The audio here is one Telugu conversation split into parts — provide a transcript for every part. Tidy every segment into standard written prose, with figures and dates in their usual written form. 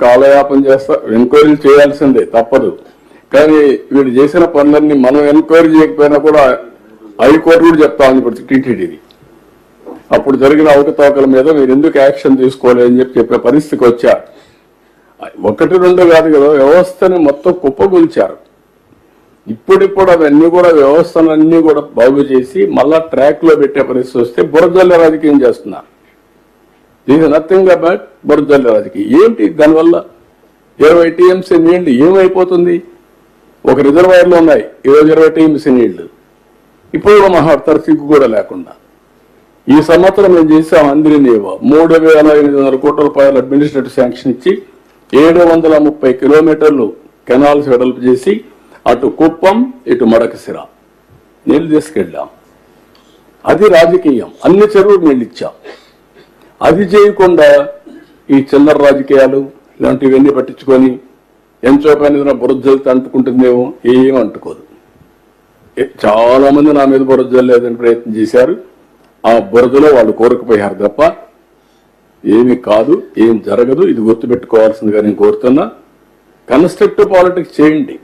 కాలయాపన చేస్తా, ఎంక్వైరీ చేయాల్సిందే, తప్పదు. కానీ వీడు చేసిన పనులన్నీ మనం ఎంక్వైరీ చేయకపోయినా కూడా హైకోర్టు కూడా చెప్తా ఉంది ఇప్పుడు టీటీడీది. అప్పుడు జరిగిన అవకతవకల మీద మీరు ఎందుకు యాక్షన్ తీసుకోలేదని చెప్పే పరిస్థితికి వచ్చారు. ఒకటి రెండు కాదు కదా, వ్యవస్థని మొత్తం కుప్పగొల్చారు. ఇప్పుడిప్పుడు అవన్నీ కూడా వ్యవస్థలన్నీ కూడా బాగు చేసి మళ్ళా ట్రాక్ లో పెట్టే పరిస్థితి వస్తే బురదల్ల రాజకీయం చేస్తున్నారు. దీని నథింగ్ అబౌట్ బురదల్ల రాజకీయం. ఏంటి దానివల్ల 20 టీఎంసీ నీళ్లు ఏమైపోతుంది? ఒక రిజర్వాయర్లు ఉన్నాయి, 20 టీఎంసీ నీళ్లు ఇప్పుడు కూడా మాట్లాడతారు సిగ్గు కూడా లేకుండా. ఈ సంవత్సరం మేము చేసాం అందరినీవో 3,800 కోట్ల రూపాయల అడ్మినిస్ట్రేటివ్ శాంక్షన్ ఇచ్చి 730 కిలోమీటర్లు కెనాల్స్ వెడల్పు చేసి అటు కుప్పం ఇటు మడకసిర నీళ్లు తీసుకెళ్ళాం. అది రాజకీయం. అన్ని చెరువులు నీళ్ళు ఇచ్చాం. అది చేయకుండా ఈ చిల్లర రాజకీయాలు ఇలాంటివన్నీ పట్టించుకొని ఎంతో పని బురదలతో అంటుకుంటుందేమో, ఏం అంటుకోదు. చాలా మంది నా మీద బురద జల్లేదని ప్రయత్నం చేశారు. ఆ బురదలో వాళ్ళు కోరుకుపోయారు తప్ప ఏమి కాదు, ఏం జరగదు. ఇది గుర్తుపెట్టుకోవాల్సిందిగా నేను కోరుతున్నా. కన్స్ట్రక్టివ్ పాలిటిక్స్ చేయండి.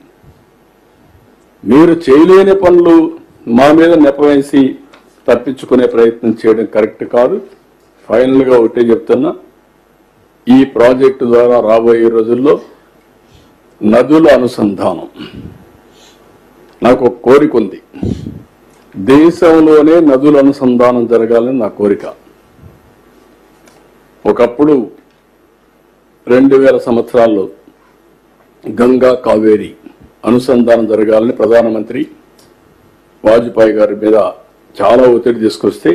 మీరు చేయలేని పనులు మా మీద నెపవేసి తప్పించుకునే ప్రయత్నం చేయడం కరెక్ట్ కాదు. ఫైనల్ గా ఒకటే చెప్తున్నా, ఈ ప్రాజెక్టు ద్వారా రాబోయే రోజుల్లో నదుల అనుసంధానం నాకు ఒక కోరిక ఉంది. దేశంలోనే నదుల అనుసంధానం జరగాలని నా కోరిక. ఒకప్పుడు 2000 సంవత్సరాల్లో గంగా కావేరి అనుసంధానం జరగాలని ప్రధానమంత్రి వాజ్పేయి గారి మీద చాలా ఒత్తిడి తీసుకొస్తే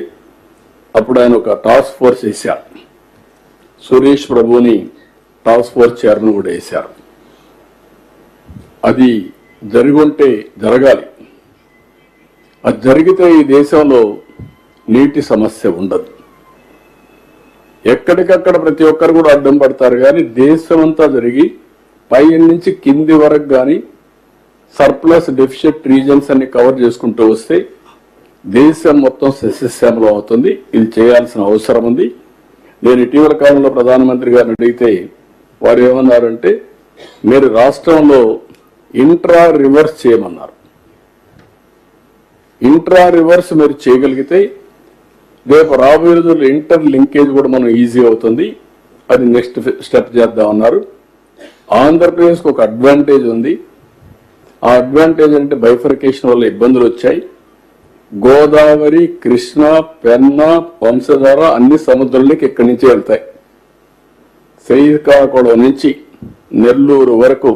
అప్పుడు ఆయన ఒక టాస్క్ ఫోర్స్ వేశారు. సురేష్ ప్రభుని టాస్క్ ఫోర్స్ చైర్మన్ కూడా వేశారు. అది జరుగుంటే జరగాలి. అది జరిగితే ఈ దేశంలో నీటి సమస్య ఉండదు. ఎక్కడికక్కడ ప్రతి ఒక్కరు కూడా అడ్డం పడతారు. కానీ దేశమంతా జరిగి పై నుంచి కింది వరకు కానీ సర్ప్లస్ డెఫిషిట్ రీజన్స్ అన్ని కవర్ చేసుకుంటూ వస్తే దేశం మొత్తం సస్యశ్యామలం అవుతుంది. ఇది చేయాల్సిన అవసరం ఉంది. నేను ఇటీవల కాలంలో ప్రధానమంత్రి గారిని అడిగితే వారు ఏమన్నారంటే, మీరు రాష్ట్రంలో ఇంట్రా రివర్స్ చేయమన్నారు. ఇంట్రా రివర్స్ మీరు చేయగలిగితే రేపు రాబోయే రోజుల్లో ఇంటర్ లింకేజ్ కూడా మనం ఈజీ అవుతుంది. అది నెక్స్ట్ స్టెప్ చేద్దామన్నారు. ఆంధ్రప్రదేశ్కి ఒక అడ్వాంటేజ్ ఉంది. ఆ అడ్వాంటేజ్ అంటే బైఫర్కేషన్ వల్ల ఇబ్బందులు వచ్చాయి. గోదావరి, కృష్ణ, పెన్నా, వంశధార అన్ని సముద్రంలోకి ఇక్కడి నుంచి వెళ్తాయి. శ్రీకాకుళం నుంచి నెల్లూరు వరకు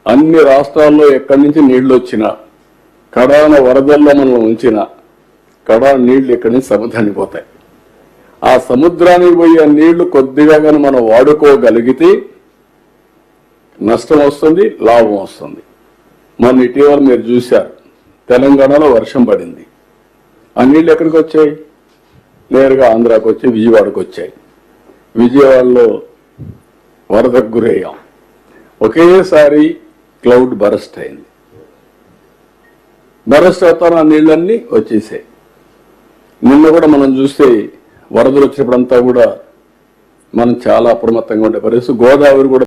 అన్ని రాష్ట్రాల్లో ఎక్కడి నుంచి నీళ్లు వచ్చినా, కడాన వరదల్లో మనం ఉంచిన కడాన నీళ్లు ఇక్కడి నుంచి సముద్రానికి పోతాయి. ఆ సముద్రానికి పోయే నీళ్లు కొద్దిగా కానీ మనం వాడుకోగలిగితే నష్టం వస్తుంది, లాభం వస్తుంది. మన ఇటీవల మీరు చూశారు, తెలంగాణలో వర్షం పడింది. ఆ నీళ్లు ఎక్కడికి వచ్చాయి? నేరుగా ఆంధ్రాకి వచ్చి విజయవాడకు వచ్చాయి. విజయవాడలో వరదకు గురయ్యాం. ఒకేసారి క్లౌడ్ బరస్ట్ అయింది. బరస్ట్ అవుతాను ఆ నీళ్ళన్నీ వచ్చేసాయి. నిన్న కూడా మనం చూస్తే వరదలు వచ్చినప్పుడంతా కూడా మనం చాలా అప్రమత్తంగా ఉండే పరిస్థితి. గోదావరి కూడా